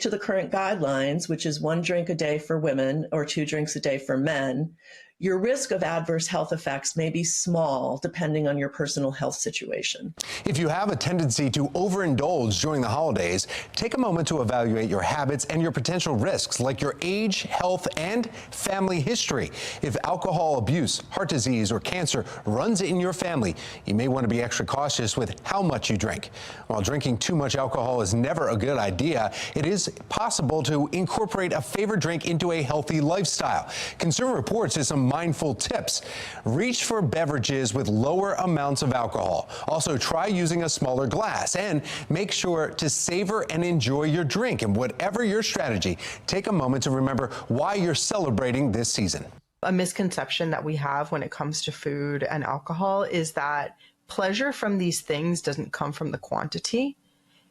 to the current guidelines, which is 1 drink a day for women or 2 drinks a day for men, your risk of adverse health effects may be small depending on your personal health situation. If you have a tendency to overindulge during the holidays, take a moment to evaluate your habits and your potential risks, like your age, health, and family history. If alcohol abuse, heart disease, or cancer runs in your family, you may want to be extra cautious with how much you drink. While drinking too much alcohol is never a good idea, it is possible to incorporate a favorite drink into a healthy lifestyle. Consumer Reports has some mindful tips. Reach for beverages with lower amounts of alcohol. Also, try using a smaller glass, and make sure to savor and enjoy your drink. And whatever your strategy, take a moment to remember why you're celebrating this season. A misconception that we have when it comes to food and alcohol is that pleasure from these things doesn't come from the quantity.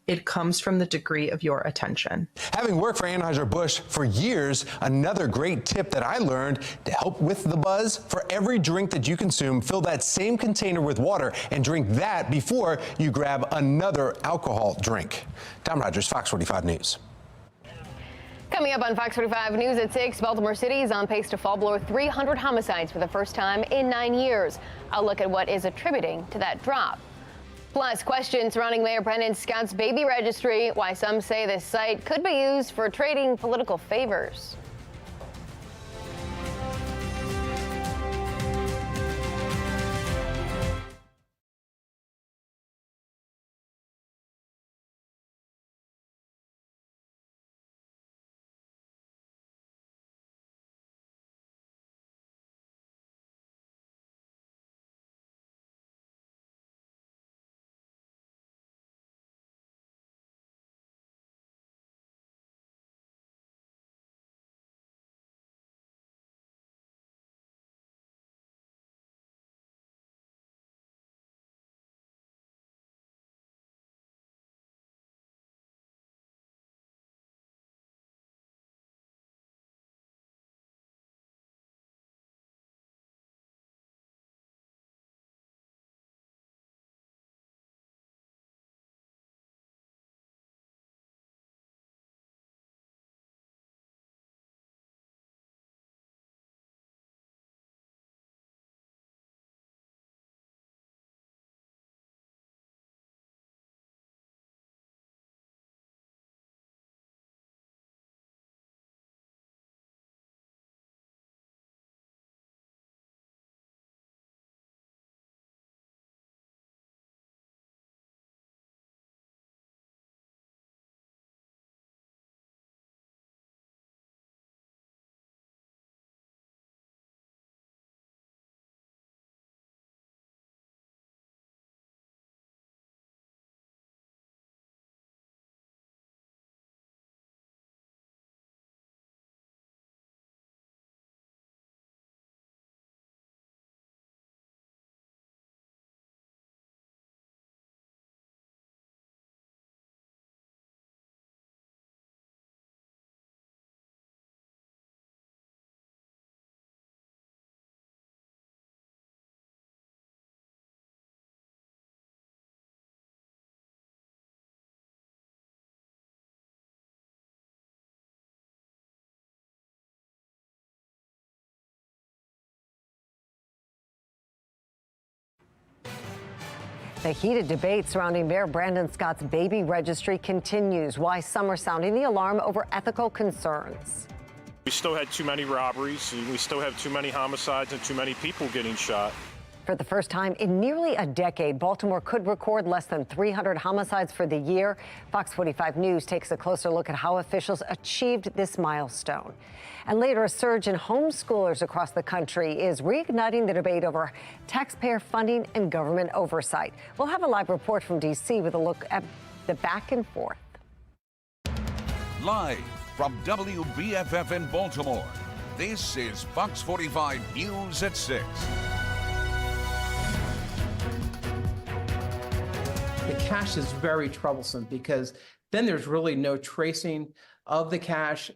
It comes from the degree of your attention. Having worked for Anheuser-Busch for years, another great tip that I learned to help with the buzz: for every drink that you consume, fill that same container with water and drink that before you grab another alcohol drink. Tom Rogers, Fox 45 News. Coming up on Fox 45 News at 6, Baltimore City is on pace to fall below 300 homicides for the first time in 9 years. I'll look at what is attributing to that drop. Plus, questions surrounding Mayor Brandon Scott's baby registry, why some say this site could be used for trading political favors. The heated debate surrounding Mayor Brandon Scott's baby registry continues. Why some are sounding the alarm over ethical concerns. We still had too many robberies, we still have too many homicides and too many people getting shot. For the first time in nearly a decade, Baltimore could record less than 300 homicides for the year. Fox 45 News takes a closer look at how officials achieved this milestone. And later, a surge in homeschoolers across the country is reigniting the debate over taxpayer funding and government oversight. We'll have a live report from D.C. with a look at the back and forth. Live from WBFF in Baltimore, this is Fox 45 News at 6. The cash is very troublesome because then there's really no tracing of the cash.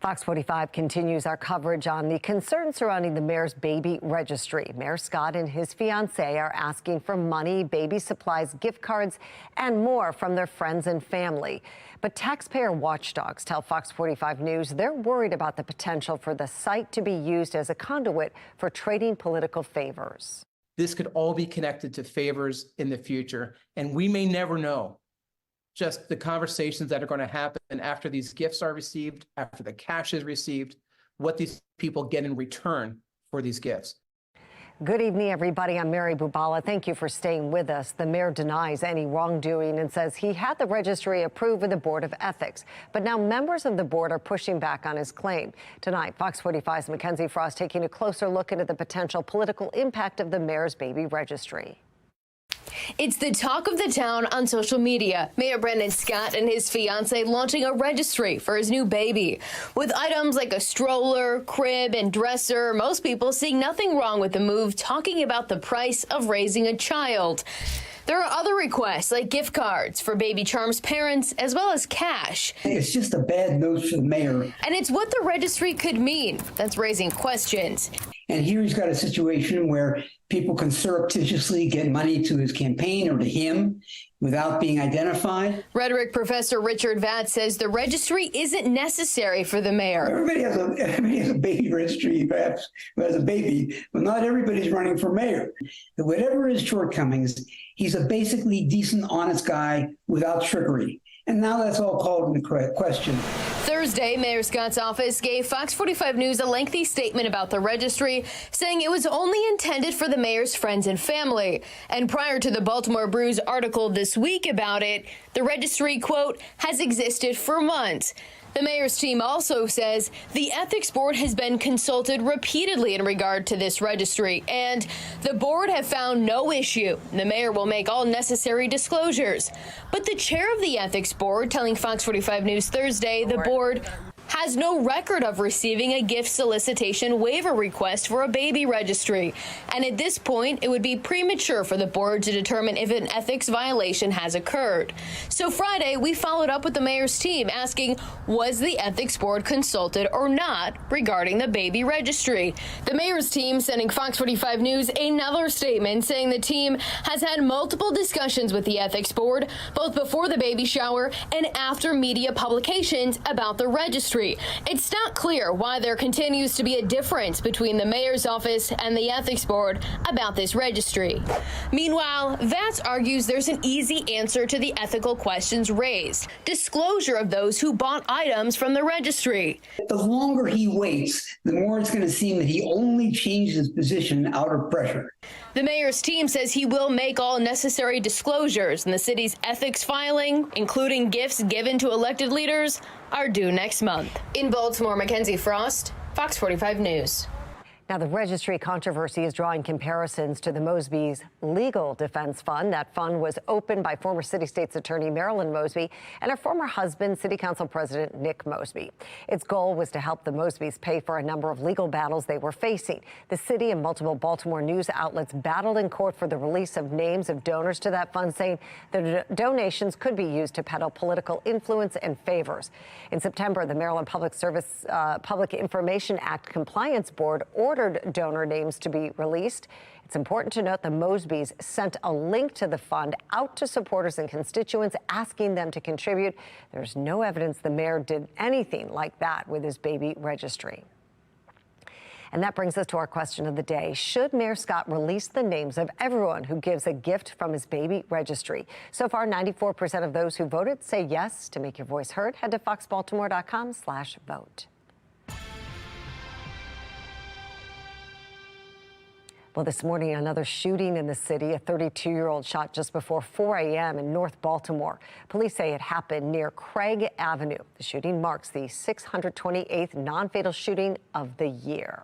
Fox 45 continues our coverage on the concerns surrounding the mayor's baby registry. Mayor Scott and his fiancée are asking for money, baby supplies, gift cards, and more from their friends and family. But taxpayer watchdogs tell Fox 45 News they're worried about the potential for the site to be used as a conduit for trading political favors. This could all be connected to favors in the future, and we may never know. Just the conversations that are going to happen after these gifts are received, after the cash is received, what these people get in return for these gifts. Good evening, everybody. I'm Mary Bubala. Thank you for staying with us. The mayor denies any wrongdoing and says he had the registry approved with the Board of Ethics. But now members of the board are pushing back on his claim. Tonight, Fox 45's Mackenzie Frost taking a closer look into the potential political impact of the mayor's baby registry. It's the talk of the town on social media. Mayor Brandon Scott and his fiancée launching a registry for his new baby. With items like a stroller, crib, and dresser, most people seeing nothing wrong with the move, talking about the price of raising a child. There are other requests like gift cards for baby Charm's parents, as well as cash. It's just a bad news for the mayor. And it's what the registry could mean that's raising questions. And here he's got a situation where people can surreptitiously get money to his campaign or to him without being identified. Rhetoric professor Richard Vatt says the registry isn't necessary for the mayor. Everybody has a baby registry, perhaps, who has a baby, but not everybody's running for mayor. But whatever his shortcomings, he's a basically decent, honest guy without trickery. And now that's all called into question. Thursday, Mayor Scott's office gave Fox 45 News a lengthy statement about the registry, saying it was only intended for the mayor's friends and family. And prior to the Baltimore Brews article this week about it, the registry, quote, has existed for months. The mayor's team also says the ethics board has been consulted repeatedly in regard to this registry, and the board have found no issue. The mayor will make all necessary disclosures. But the chair of the ethics board telling Fox 45 News Thursday the board has no record of receiving a gift solicitation waiver request for a baby registry. And at this point, it would be premature for the board to determine if an ethics violation has occurred. So Friday, we followed up with the mayor's team asking, was the ethics board consulted or not regarding the baby registry? The mayor's team sending Fox 45 News another statement saying the team has had multiple discussions with the ethics board, both before the baby shower and after media publications about the registry. It's not clear why there continues to be a difference between the mayor's office and the ethics board about this registry. Meanwhile, Vance argues there's an easy answer to the ethical questions raised: disclosure of those who bought items from the registry. The longer he waits, the more it's going to seem that he only changed his position out of pressure. The mayor's team says he will make all necessary disclosures, and the city's ethics filing, including gifts given to elected leaders, are due next month. In Baltimore, Mackenzie Frost, Fox 45 News. Now, the registry controversy is drawing comparisons to the Mosby's Legal Defense Fund. That fund was opened by former City State's Attorney Marilyn Mosby and her former husband, City Council President Nick Mosby. Its goal was to help the Mosbys pay for a number of legal battles they were facing. The city and multiple Baltimore news outlets battled in court for the release of names of donors to that fund, saying the donations could be used to peddle political influence and favors. In September, the Maryland Public Information Act Compliance Board ordered donor names to be released. It's important to note the Mosbys sent a link to the fund out to supporters and constituents asking them to contribute. There's no evidence the mayor did anything like that with his baby registry. And that brings us to our question of the day. Should Mayor Scott release the names of everyone who gives a gift from his baby registry? So far, 94% of those who voted say yes. To make your voice heard, head to foxbaltimore.com/vote. Well, this morning, another shooting in the city. A 32-year-old shot just before 4 a.m. in North Baltimore. Police say it happened near Craig Avenue. The shooting marks the 628th non-fatal shooting of the year.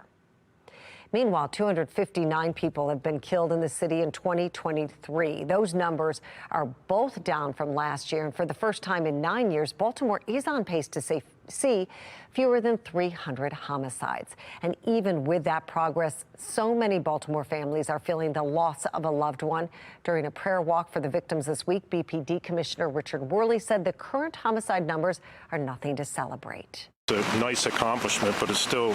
Meanwhile, 259 people have been killed in the city in 2023. Those numbers are both down from last year. And for the first time in 9 years, Baltimore is on pace to see fewer than 300 homicides. And even with that progress, so many Baltimore families are feeling the loss of a loved one. During a prayer walk for the victims this week, BPD Commissioner Richard Worley said the current homicide numbers are nothing to celebrate. A nice accomplishment, but it's still,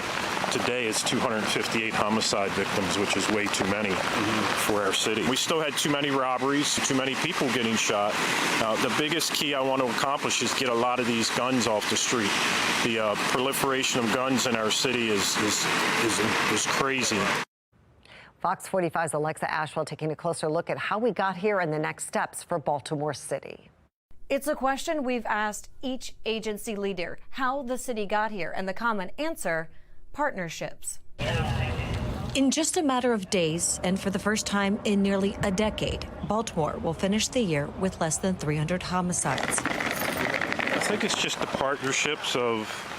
today it's 258 homicide victims, which is way too many for our city. We still had too many robberies, too many people getting shot. The biggest key I want to accomplish is get a lot of these guns off the street. The proliferation of guns in our city is crazy. Fox 45's Alexa Ashwell taking a closer look at how we got here and the next steps for Baltimore City. It's a question we've asked each agency leader, how the city got here, and the common answer, partnerships. In just a matter of days, and for the first time in nearly a decade, Baltimore will finish the year with less than 300 homicides. I think it's just the partnerships of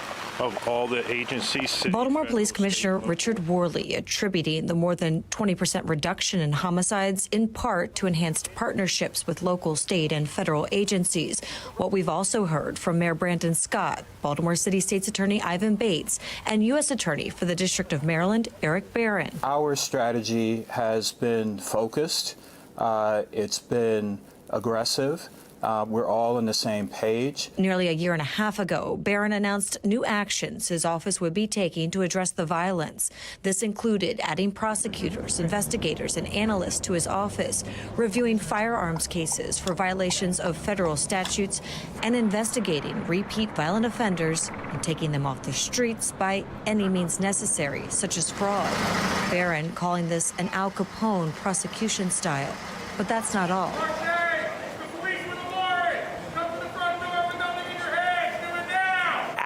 all the agencies. Baltimore Police Commissioner Richard Worley attributing the more than 20% reduction in homicides in part to enhanced partnerships with local, state, and federal agencies. What we've also heard from Mayor Brandon Scott, Baltimore City State's Attorney Ivan Bates, and U.S. Attorney for the District of Maryland, Eric Barron. Our strategy has been focused. It's been aggressive. We're all on the same page. Nearly a year and a half ago, Barron announced new actions his office would be taking to address the violence. This included adding prosecutors, investigators, and analysts to his office, reviewing firearms cases for violations of federal statutes, and investigating repeat violent offenders and taking them off the streets by any means necessary, such as fraud. Barron calling this an Al Capone prosecution style. But that's not all.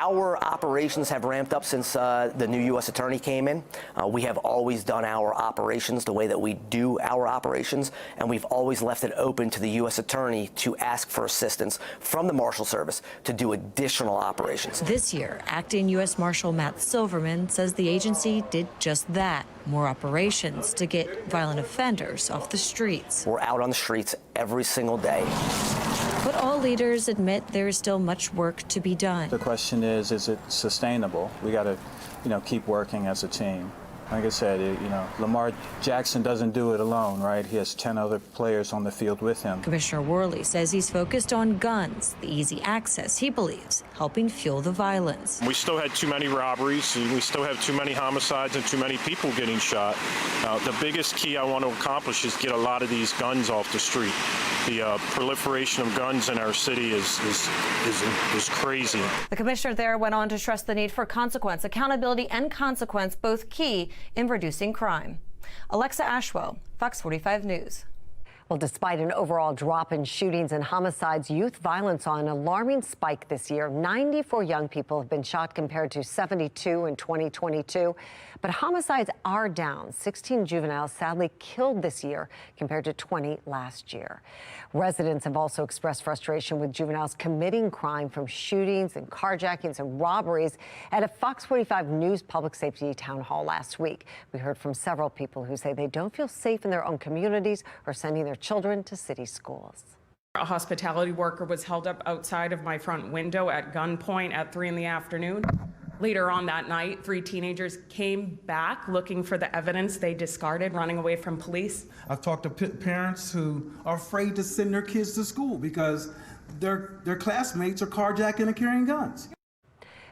Our operations have ramped up since the new U.S. Attorney came in. We have always done our operations the way that we do our operations, and we've always left it open to the U.S. Attorney to ask for assistance from the Marshal Service to do additional operations. This year, Acting U.S. Marshal Matt Silverman says the agency did just that. More operations to get violent offenders off the streets. We're out on the streets every single day. But all leaders admit there is still much work to be done. The question is it sustainable? We got to, keep working as a team. Like I said, Lamar Jackson doesn't do it alone, right? He has 10 other players on the field with him. Commissioner Worley says he's focused on guns, the easy access he believes helping fuel the violence. We still had too many robberies, we still have too many homicides and too many people getting shot. The biggest key I want to accomplish is get a lot of these guns off the street. The proliferation of guns in our city is crazy. The commissioner there went on to stress the need for consequence, accountability, and consequence, both key in reducing crime. Alexa Ashwell, Fox 45 News. Well, despite an overall drop in shootings and homicides, youth violence saw an alarming spike this year. 94 young people have been shot compared to 72 in 2022. But homicides are down. 16 juveniles sadly killed this year compared to 20 last year. Residents have also expressed frustration with juveniles committing crime, from shootings and carjackings and robberies, at a Fox 45 News public safety town hall last week. We heard from several people who say they don't feel safe in their own communities or sending their children to city schools. A hospitality worker was held up outside of my front window at gunpoint at 3 in the afternoon. Later on that night, 3 teenagers came back looking for the evidence they discarded, running away from police. I've talked to parents who are afraid to send their kids to school because their classmates are carjacking and carrying guns.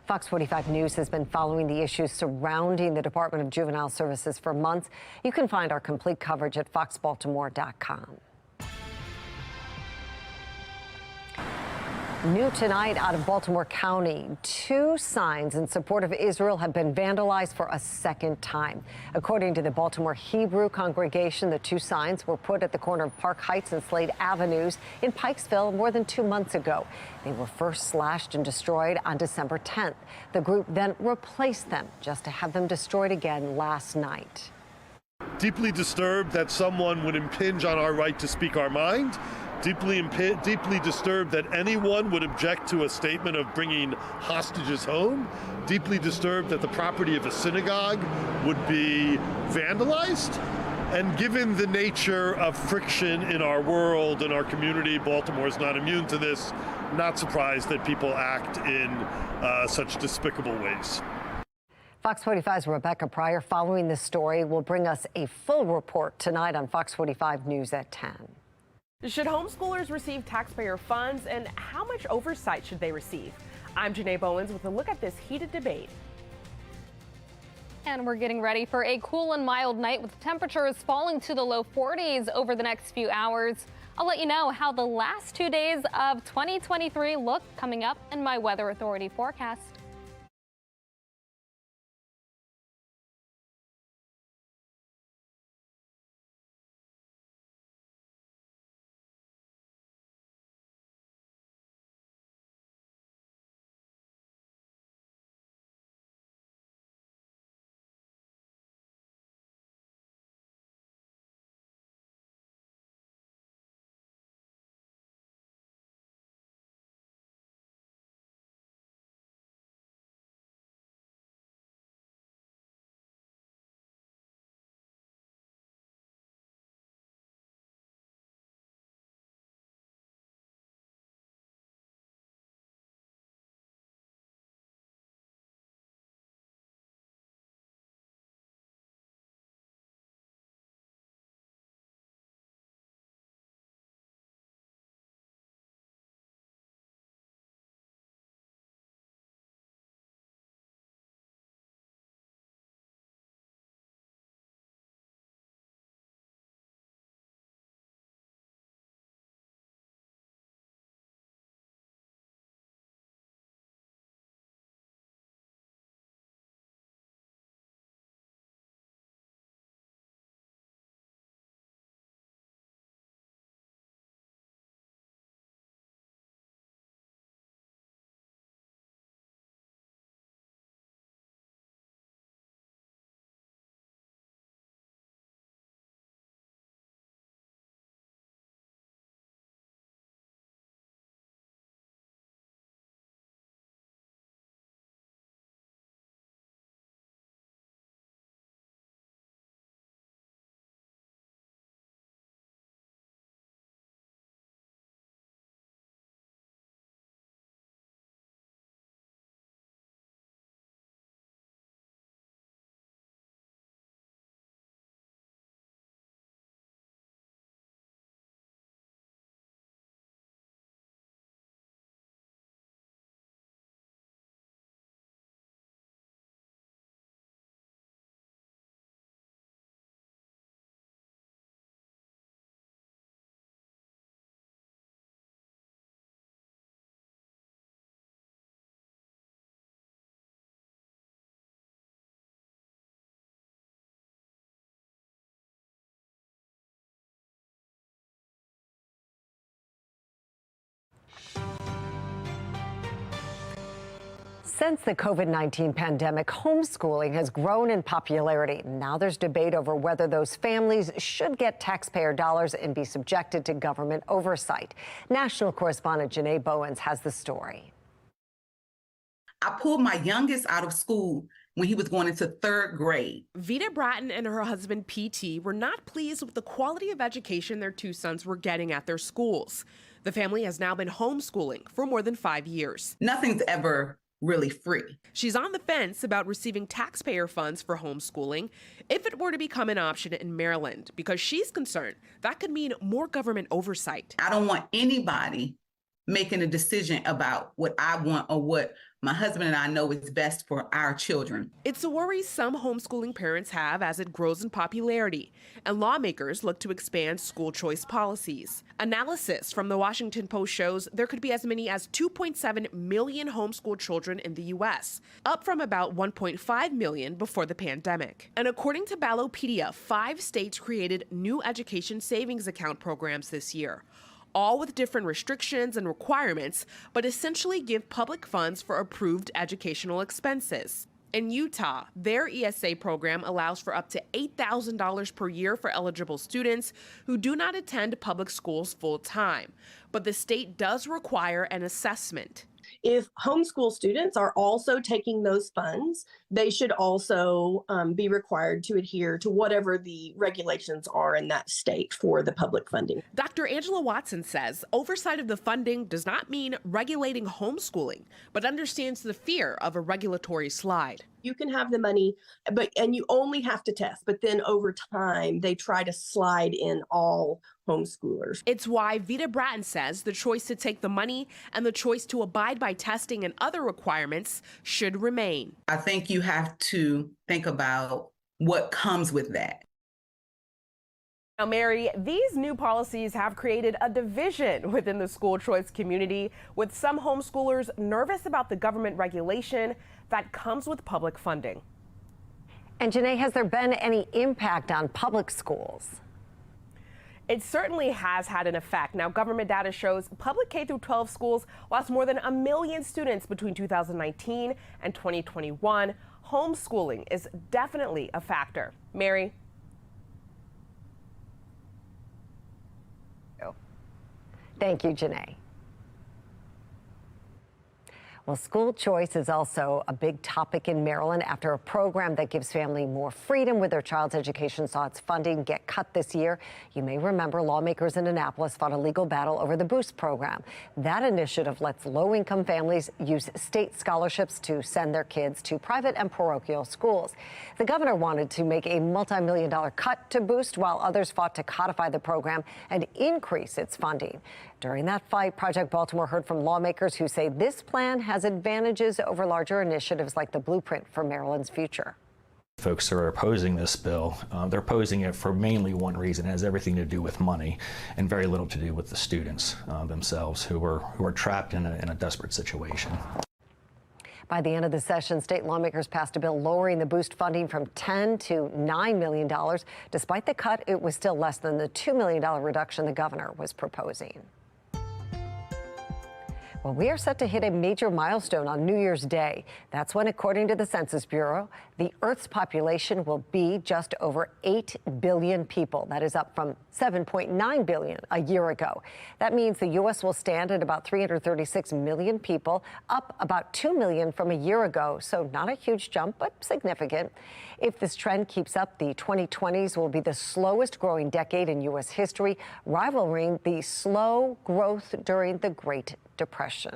Fox 45 News has been following the issues surrounding the Department of Juvenile Services for months. You can find our complete coverage at foxbaltimore.com. New tonight out of Baltimore County, 2 signs in support of Israel have been vandalized for a second time. According to the Baltimore Hebrew congregation, the 2 signs were put at the corner of Park Heights and Slade Avenues in Pikesville more than 2 months ago. They were first slashed and destroyed on December 10th. The group then replaced them just to have them destroyed again last night. Deeply disturbed that someone would impinge on our right to speak our mind. Deeply disturbed that anyone would object to a statement of bringing hostages home. Deeply disturbed that the property of a synagogue would be vandalized. And given the nature of friction in our world and our community, Baltimore is not immune to this. Not surprised that people act in such despicable ways. Fox 45's Rebecca Pryor following this story will bring us a full report tonight on Fox 45 News at 10. Should homeschoolers receive taxpayer funds, and how much oversight should they receive? I'm Janae Bowens with a look at this heated debate. And we're getting ready for a cool and mild night with temperatures falling to the low 40s over the next few hours. I'll let you know how the last 2 days of 2023 look coming up in my Weather Authority forecast. Since the COVID-19 pandemic, homeschooling has grown in popularity. Now there's debate over whether those families should get taxpayer dollars and be subjected to government oversight. National correspondent Janae Bowens has the story. I pulled my youngest out of school when he was going into 3rd grade. Vita Bratton and her husband, PT, were not pleased with the quality of education their 2 sons were getting at their schools. The family has now been homeschooling for more than 5 years. Nothing's ever really free. She's on the fence about receiving taxpayer funds for homeschooling if it were to become an option in Maryland, because she's concerned that could mean more government oversight. I don't want anybody making a decision about what I want or what my husband and I know is best for our children. It's a worry some homeschooling parents have as it grows in popularity, and lawmakers look to expand school choice policies. Analysis from the Washington Post shows there could be as many as 2.7 million homeschooled children in the U.S., up from about 1.5 million before the pandemic. And according to Ballopedia, 5 states created new education savings account programs this year, all with different restrictions and requirements, but essentially give public funds for approved educational expenses. In Utah, their ESA program allows for up to $8,000 per year for eligible students who do not attend public schools full time, but the state does require an assessment. If homeschool students are also taking those funds, they should also be required to adhere to whatever the regulations are in that state for the public funding. Dr. Angela Watson says oversight of the funding does not mean regulating homeschooling, but understands the fear of a regulatory slide. you can have the money, and you only have to test. But then over time, they try to slide in all homeschoolers. It's why Vita Bratton says the choice to take the money and the choice to abide by testing and other requirements should remain. I think you have to think about what comes with that. Now, Mary, these new policies have created a division within the school choice community, with some homeschoolers nervous about the government regulation that comes with public funding. And Janae, has there been any impact on public schools? It certainly has had an effect. Now, government data shows public K-12 schools lost more than 1 million students between 2019 and 2021. Homeschooling is definitely a factor. Mary? Thank you, Janae. Well, school choice is also a big topic in Maryland after a program that gives family more freedom with their child's education saw its funding get cut this year. You may remember lawmakers in Annapolis fought a legal battle over the Boost program. That initiative lets low-income families use state scholarships to send their kids to private and parochial schools. The governor wanted to make a multi-million-dollar cut to Boost, while others fought to codify the program and increase its funding. During that fight, Project Baltimore heard from lawmakers who say this plan has advantages over larger initiatives like the Blueprint for Maryland's Future. Folks who are opposing this bill, they're opposing it for mainly one reason. It has everything to do with money and very little to do with the students themselves who are trapped in a desperate situation. By the end of the session, state lawmakers passed a bill lowering the Boost funding from $10 to $9 million. Despite the cut, it was still less than the $2 million reduction the governor was proposing. Well, we are set to hit a major milestone on New Year's Day. That's when, according to the Census Bureau, the Earth's population will be just over 8 billion people. That is up from 7.9 billion a year ago. That means the U.S. will stand at about 336 million people, up about 2 million from a year ago. So not a huge jump, but significant. If this trend keeps up, the 2020s will be the slowest growing decade in U.S. history, rivaling the slow growth during the Great Depression.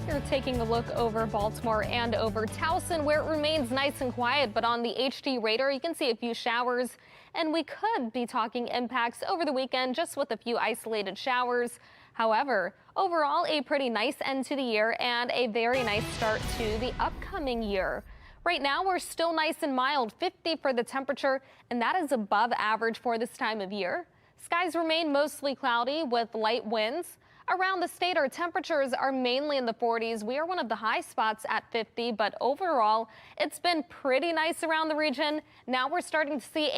We're taking a look over Baltimore and over Towson, where it remains nice and quiet, but on the HD radar, you can see a few showers, and we could be talking impacts over the weekend just with a few isolated showers. However, overall, a pretty nice end to the year and a very nice start to the upcoming year. Right now, we're still nice and mild, 50 for the temperature, and that is above average for this time of year. Skies remain mostly cloudy with light winds. Around the state, our temperatures are mainly in the 40s. We are one of the high spots at 50, but overall, it's been pretty nice around the region. Now we're starting to see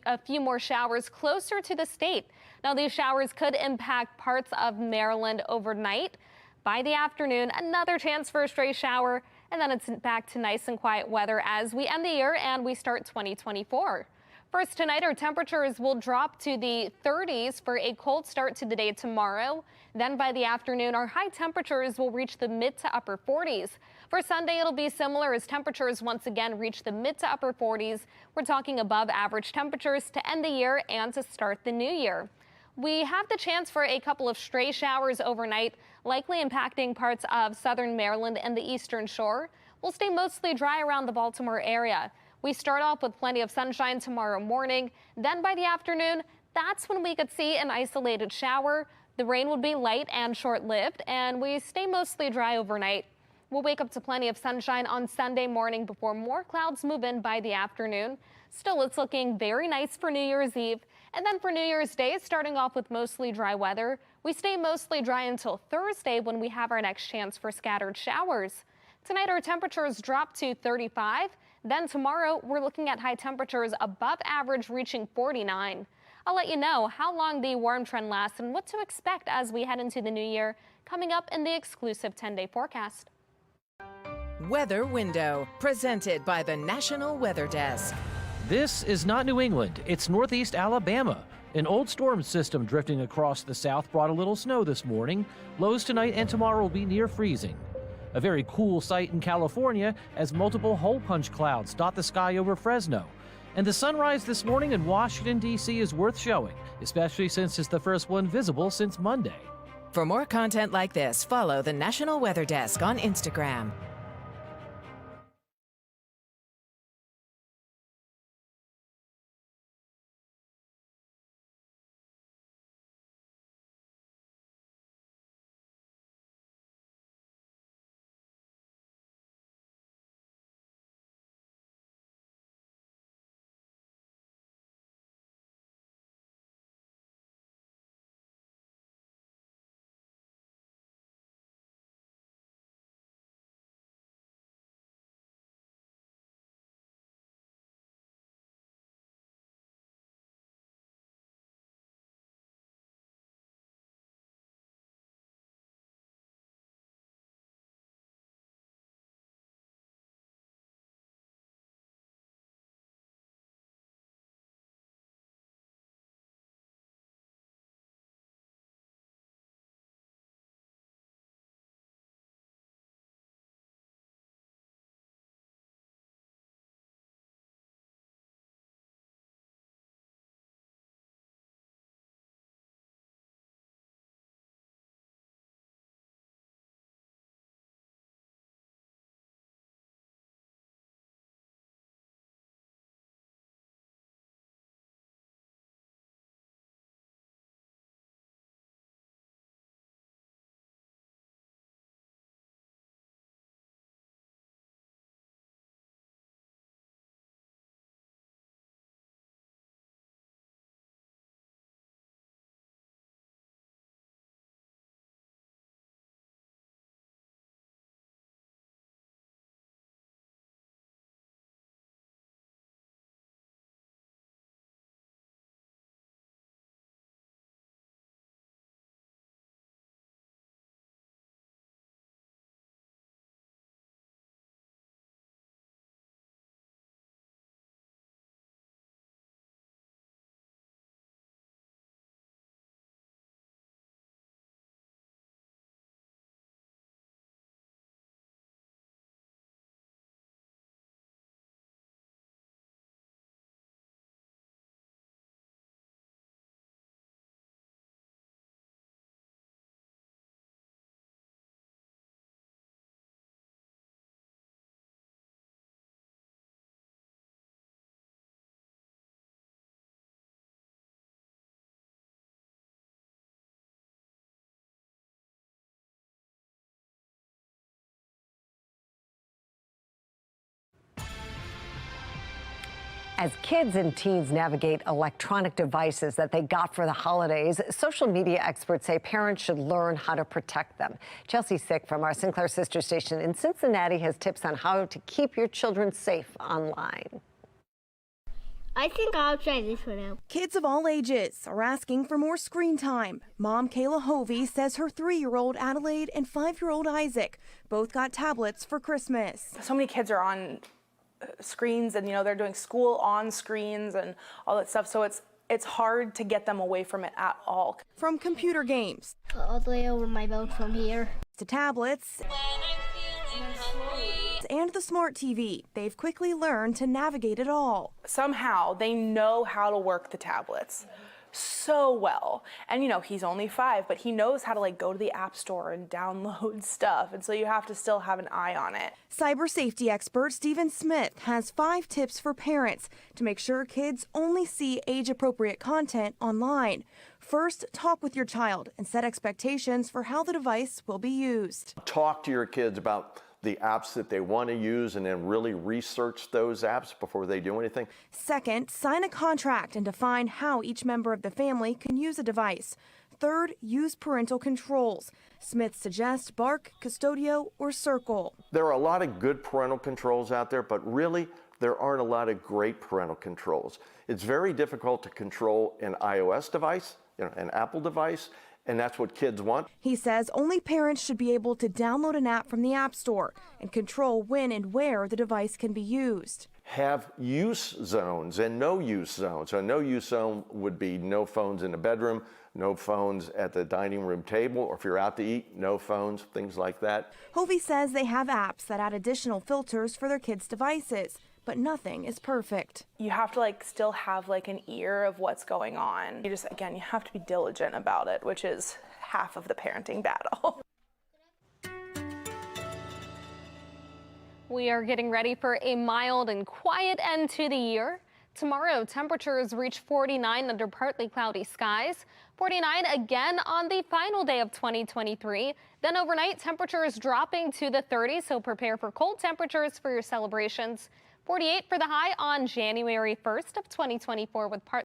a few more showers closer to the state. Now, these showers could impact parts of Maryland overnight. By the afternoon, another chance for a stray shower, and then it's back to nice and quiet weather as we end the year and we start 2024. First, tonight, our temperatures will drop to the 30s for a cold start to the day tomorrow. Then by the afternoon, our high temperatures will reach the mid to upper 40s. For Sunday, it'll be similar as temperatures once again reach the mid to upper 40s. We're talking above average temperatures to end the year and to start the new year. We have the chance for a couple of stray showers overnight, likely impacting parts of southern Maryland and the eastern shore. We'll stay mostly dry around the Baltimore area. We start off with plenty of sunshine tomorrow morning. Then by the afternoon, that's when we could see an isolated shower. The rain would be light and short-lived, and we stay mostly dry overnight. We'll wake up to plenty of sunshine on Sunday morning before more clouds move in by the afternoon. Still, it's looking very nice for New Year's Eve. And then for New Year's Day, starting off with mostly dry weather. We stay mostly dry until Thursday when we have our next chance for scattered showers. Tonight, our temperatures drop to 35. Then tomorrow, we're looking at high temperatures above average, reaching 49. I'll let you know how long the warm trend lasts and what to expect as we head into the new year, coming up in the exclusive 10-day forecast. Weather Window, presented by the National Weather Desk. This is not New England, it's northeast Alabama. An old storm system drifting across the south brought a little snow this morning. Lows tonight and tomorrow will be near freezing. A very cool sight in California as multiple hole punch clouds dot the sky over Fresno. And the sunrise this morning in Washington, D.C. is worth showing, especially since it's the first one visible since Monday. For more content like this, follow the National Weather Desk on Instagram. As kids and teens navigate electronic devices that they got for the holidays, social media experts say parents should learn how to protect them. Chelsea Sick from our Sinclair sister station in Cincinnati has tips on how to keep your children safe online. I think I'll try this one out. Kids of all ages are asking for more screen time. Mom Kayla Hovey says her 3-year-old Adelaide and 5-year-old Isaac both got tablets for Christmas. So many kids are on screens and, they're doing school on screens and all that stuff. So it's hard to get them away from it at all. From computer games. All the way over my belt from here. To tablets. And the smart TV. They've quickly learned to navigate it all. Somehow they know how to work the tablets so well. And he's only 5, but he knows how to go to the App Store and download stuff. And so you have to still have an eye on it. Cyber safety expert Stephen Smith has 5 tips for parents to make sure kids only see age-appropriate content online. First, talk with your child and set expectations for how the device will be used. Talk to your kids about the apps that they want to use and then really research those apps before they do anything. Second, sign a contract and define how each member of the family can use a device. Third, use parental controls. Smith suggests Bark, Custodio, or Circle. There are a lot of good parental controls out there, but really there aren't a lot of great parental controls. It's very difficult to control an iOS device, an Apple device, and that's what kids want. He says only parents should be able to download an app from the App Store and control when and where the device can be used. Have use zones and no use zones. So a no use zone would be no phones in the bedroom, no phones at the dining room table, or if you're out to eat, no phones, things like that. Hovey says they have apps that add additional filters for their kids' devices. but nothing is perfect. You have to still have an ear of what's going on. You just, again, you have to be diligent about it, which is half of the parenting battle. We are getting ready for a mild and quiet end to the year. Tomorrow, temperatures reach 49 under partly cloudy skies. 49 again on the final day of 2023. Then overnight, temperatures dropping to the 30s, so prepare for cold temperatures for your celebrations. 48 for the high on January 1st of 2024 with